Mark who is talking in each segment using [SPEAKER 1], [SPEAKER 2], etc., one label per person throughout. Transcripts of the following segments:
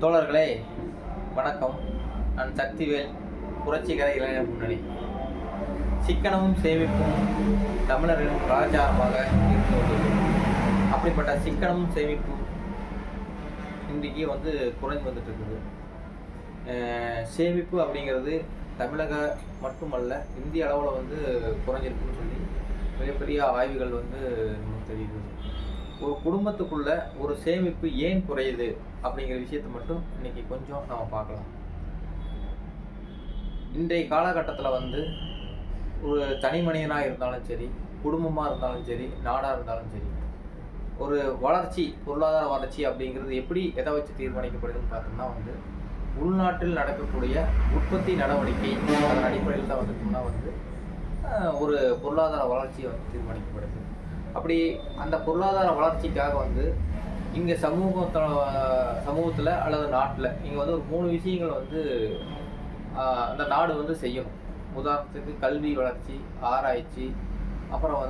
[SPEAKER 1] தோழர்களே வணக்கம். நான் சக்திவேல், புரட்சிகர இளைஞர் முன்னணி. சிக்கனமும் சேமிப்பும் தமிழரின் கலாச்சாரமாக இருந்து வந்துள்ளது. அப்படிப்பட்ட சிக்கனமும் சேமிப்பும் இன்றைக்கி குறைஞ்சு வந்துட்டு இருக்குது. சேமிப்பு அப்படிங்கிறது தமிழக மட்டுமல்ல, இந்திய அளவில் குறைஞ்சிருக்குன்னு சொல்லி மிகப்பெரிய ஆய்வுகள் நமக்கு தெரியுது. ஒரு குடும்பத்துக்குள்ள ஒரு சேமிப்பு ஏன் குறையுது அப்படிங்கிற விஷயத்தை மட்டும் இன்னைக்கு கொஞ்சம் நம்ம பார்க்கலாம். இன்றைய காலகட்டத்தில் ஒரு தனி மனிதனாக இருந்தாலும் சரி, குடும்பமாக இருந்தாலும் சரி, நாடாக இருந்தாலும் சரி, ஒரு வளர்ச்சி, பொருளாதார வளர்ச்சி அப்படிங்கிறது எப்படி எதை வச்சு தீர்மானிக்கப்படுதுன்னு பார்த்தோம்னா உள்நாட்டில் நடக்கக்கூடிய உற்பத்தி நடவடிக்கை அதன் அடிப்படையில் தான் ஒரு பொருளாதார வளர்ச்சியை தீர்மானிக்கப்படுது. அப்படி அந்த பொருளாதார வளர்ச்சிக்காக இங்கே சமூகத்தில் அல்லது நாட்டில் இங்கே ஒரு 3 விஷயங்கள் அந்த நாடு செய்யணும். உதாரணத்துக்கு கல்வி வளர்ச்சி, ஆராய்ச்சி, அப்புறம்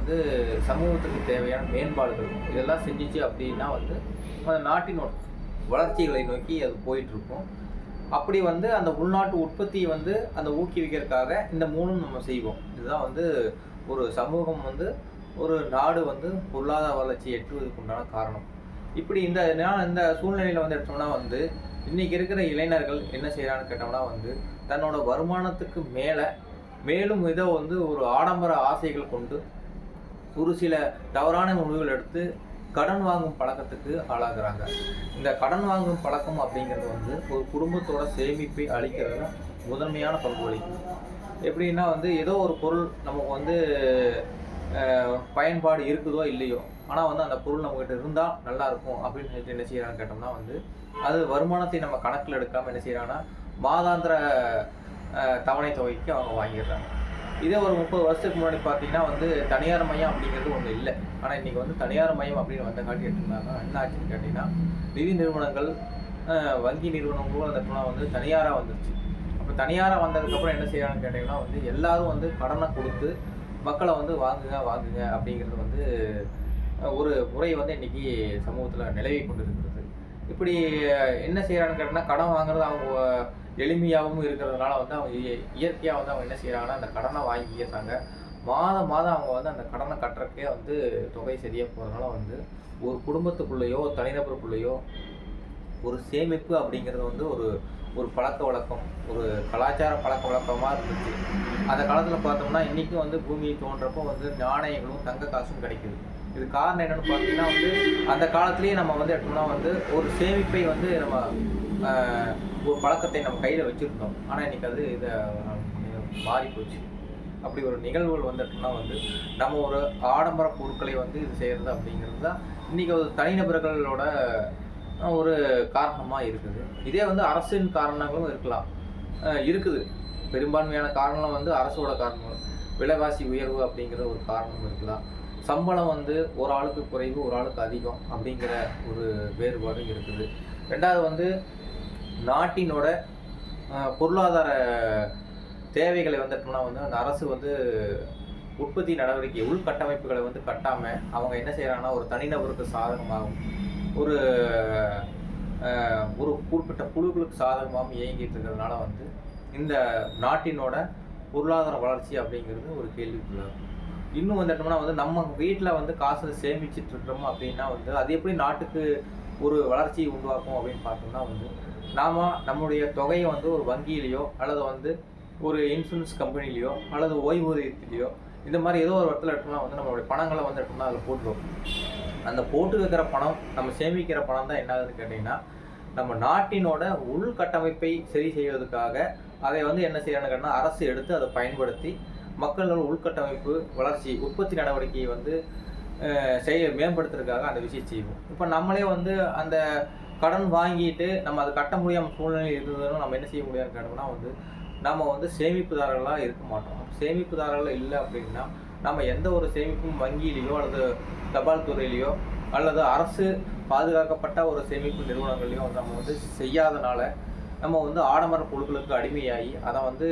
[SPEAKER 1] சமூகத்துக்கு தேவையான மேம்பாடுகள் இதெல்லாம் செஞ்சிச்சு அப்படின்னா அந்த நாட்டினோட வளர்ச்சிகளை நோக்கி அது போயிட்டுருக்கும். அப்படி அந்த உள்நாட்டு உற்பத்தியை அந்த ஊக்குவிக்கிறதுக்காக இந்த 3ம் நம்ம செய்வோம். இதுதான் ஒரு சமூகம் ஒரு நாடு பொருளாதார வளர்ச்சி எட்டுவதற்கு உண்டான காரணம். இப்படி இந்த சூழ்நிலையில் எடுத்தோம்னா இன்றைக்கி இருக்கிற இளைஞர்கள் என்ன செய்கிறான்னு கேட்டோம்னா தன்னோட வருமானத்துக்கு மேலும் இதை ஒரு ஆடம்பர ஆசைகள் கொண்டு ஒரு சில தவறான முடிவுகள் எடுத்து கடன் வாங்கும் பழக்கத்துக்கு ஆளாகிறாங்க. இந்த கடன் வாங்கும் பழக்கம் அப்படிங்கிறது ஒரு குடும்பத்தோட சேமிப்பை அளிக்கிறதுல முதன்மையான பங்கு வகிக்கும். எப்படின்னா ஏதோ ஒரு பொருள் நமக்கு பயன்பாடு இருக்குதோ இல்லையோ, ஆனால் அந்த பொருள் நம்மகிட்ட இருந்தால் நல்லாயிருக்கும் அப்படின்னு சொல்லிட்டு என்ன செய்யறான்னு கேட்டோம்னா அது வருமானத்தை நம்ம கணக்கில் எடுக்காமல் என்ன செய்யறாங்கன்னா மாதாந்திர தவணை தொகைக்கு அவங்க வாங்கிடுறாங்க. இதே ஒரு 30 வருஷத்துக்கு முன்னாடி பார்த்தீங்கன்னா தனியார் மையம் அப்படிங்கிறது ஒன்று இல்லை. ஆனால் இன்றைக்கி தனியார் மையம் அப்படின்னு காட்டி எடுத்துருந்தாங்க. என்ன ஆச்சுன்னு கேட்டிங்கன்னா நிதி நிறுவனங்கள், வங்கி நிறுவனங்களும் அந்த இடத்துல தனியாராக வந்துருச்சு. அப்போ தனியாராக வந்ததுக்கப்புறம் என்ன செய்யறான்னு கேட்டிங்கன்னா எல்லாரும் கடனை கொடுத்து மக்களை வாங்குங்க அப்படிங்கிறது ஒரு முறை இன்னைக்கு சமூகத்தில் நிலவி கொண்டு இருக்கிறது. இப்படி என்ன செய்யறான்னு கேட்டீங்கன்னா கடன் வாங்குறது அவங்க எளிமையாகவும் இருக்கிறதுனால அவங்க இயற்கையாக அவங்க என்ன செய்யறாங்கன்னா அந்த கடனை வாங்கிக்கிறாங்க. மாதம் அவங்க அந்த கடனை கட்டுறதுக்கே தொகை சரியாக போகிறதுனால ஒரு குடும்பத்துக்குள்ளேயோ தனிநபருக்குள்ளேயோ ஒரு சேமிப்பு அப்படிங்கிறது ஒரு பழக்க வழக்கம், ஒரு கலாச்சார பழக்க வழக்கமாக இருந்துச்சு. அந்த காலத்தில் பார்த்தோம்னா இன்றைக்கும் பூமியை தோன்றப்போ நாணயங்களும் தங்க காசும் கிடைக்குது. இது காரணம் என்னென்னு பார்த்தீங்கன்னா அந்த காலத்துலேயே நம்ம எடுத்தோம்னா ஒரு சேமிப்பை நம்ம ஒரு பழக்கத்தை நம்ம கையில் வச்சுருந்தோம். ஆனால் இன்றைக்கி இதை மாறி போச்சு. அப்படி ஒரு நிகழ்வுகள் எடுத்தோம்னா நம்ம ஒரு ஆடம்பர பொருட்களை இது செய்கிறது அப்படிங்கிறது தான் இன்றைக்கி ஒரு தனிநபர்களோட ஒரு காரணமாக இருக்குது. இதே அரசின் காரணங்களும் இருக்குது. பெரும்பான்மையான காரணம் அரசோட காரணங்கள். விலைவாசி உயர்வு அப்படிங்கிற ஒரு காரணம் இருக்கலாம். சம்பளம் ஒரு ஆளுக்கு குறைவு, ஒரு ஆளுக்கு அதிகம் அப்படிங்கிற ஒரு வேறுபாடு இருக்குது. ரெண்டாவது நாட்டினோட பொருளாதார தேவைகளை எடுத்தோம்னா அந்த அரசு உற்பத்தி நடவடிக்கை உள்கட்டமைப்புகளை கட்டாமல் அவங்க என்ன செய்கிறாங்கன்னா ஒரு தனிநபருக்கு சாதகமாகும், ஒரு குறிப்பிட்ட குழுக்களுக்கு சாதகமாக இயங்கிட்டு இருக்கிறதுனால இந்த நாட்டினோட பொருளாதார வளர்ச்சி அப்படிங்கிறது ஒரு கேள்விக்குள்ளாகும். இன்னும் எடுத்தோம்னா நம்ம வீட்டில் காசு சேமிச்சுட்டு இருக்கிறோமோ அப்படின்னா அது எப்படி நாட்டுக்கு ஒரு வளர்ச்சியை உருவாக்கும் அப்படின்னு பார்த்தோம்னா நாம் நம்முடைய தொகையை ஒரு வங்கியிலையோ அல்லது ஒரு இன்சூரன்ஸ் கம்பெனிலையோ அல்லது ஓய்வூதியத்திலையோ இந்த மாதிரி ஏதோ ஒரு இடத்துல எடுத்தோம்னா நம்மளுடைய பணங்களை எடுத்தோம்னா அதில் போட்டுருவோம். அந்த போட்டு வைக்கிற பணம், நம்ம சேமிக்கிற பணம் தான் என்ன ஆகுதுன்னு கேட்டிங்கன்னா நம்ம நாட்டினோட உள்கட்டமைப்பை சரி செய்வதற்காக அதை என்ன செய்யறான்னு கேட்டால் அரசு எடுத்து அதை பயன்படுத்தி மக்களோட உள்கட்டமைப்பு வளர்ச்சி உற்பத்தி நடவடிக்கையை மேம்படுத்துறதுக்காக அந்த விஷயம் செய்வோம். இப்போ நம்மளே அந்த கடன் வாங்கிட்டு நம்ம அதை கட்ட முடியாமல் சூழ்நிலை இருந்ததுன்னு நம்ம என்ன செய்ய முடியாதுன்னு கேட்டோம்னா நம்ம சேமிப்புதாரர்களாக இருக்க மாட்டோம். சேமிப்புதாரர்கள் இல்லை அப்படின்னா நம்ம எந்த ஒரு சேமிப்பும் வங்கியிலையோ அல்லது தபால் துறையிலையோ அல்லது அரசு பாதுகாக்கப்பட்ட ஒரு சேமிப்பு நிறுவனங்களையோ நம்ம செய்யாதனால நம்ம ஆடம்பர பொருட்களுக்கு அடிமையாகி அதை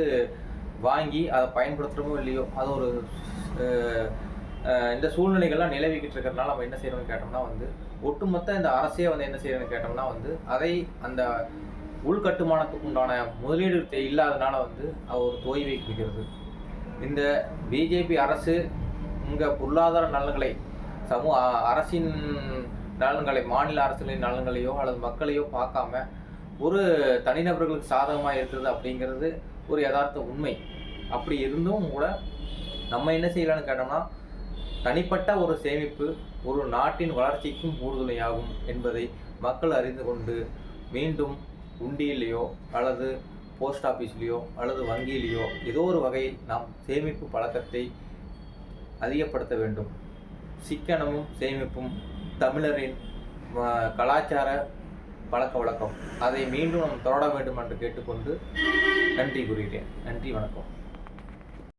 [SPEAKER 1] வாங்கி அதை பயன்படுத்துகிறோமோ இல்லையோ அது ஒரு இந்த சூழ்நிலைகள்லாம் நிலவிக்கிட்டு இருக்கிறதுனால நம்ம என்ன செய்யணும்னு கேட்டோம்னா ஒட்டுமொத்த இந்த அரசே வந்து என்ன செய்யணும்னு கேட்டோம்னா வந்து அதை அந்த உள்கட்டுமானத்துக்கு உண்டான முதலீடு இல்லாதனால வந்து ஒரு தொய்வை குறிக்கிறது. இந்த பிஜேபி அரசு இங்கே பொருளாதார நலன்களை அரசின் நலன்களை, மாநில அரசுகளின் நலன்களையோ அல்லது மக்களையோ பார்க்காம ஒரு தனிநபர்களுக்கு சாதகமாக இருக்கிறது அப்படிங்கிறது ஒரு யதார்த்த உண்மை. அப்படி இருந்தும் கூட நம்ம என்ன செய்யலாம்னு கேட்டோம்னா, தனிப்பட்ட ஒரு சேமிப்பு ஒரு நாட்டின் வளர்ச்சிக்கும் உறுதுணையாகும் என்பதை மக்கள் அறிந்து கொண்டு மீண்டும் உண்டியிலையோ அல்லது போஸ்ட் ஆஃபீஸ்லேயோ அல்லது வங்கியிலேயோ ஏதோ ஒரு வகையில் நாம் சேமிப்பு பழக்கத்தை அதிகப்படுத்த வேண்டும். சிக்கனமும் சேமிப்பும் தமிழரின் கலாச்சார பழக்க வழக்கம். அதை மீண்டும் நாம் தொடர வேண்டும் என்று கேட்டுக்கொண்டு நன்றி கூறுகிறேன். நன்றி, வணக்கம்.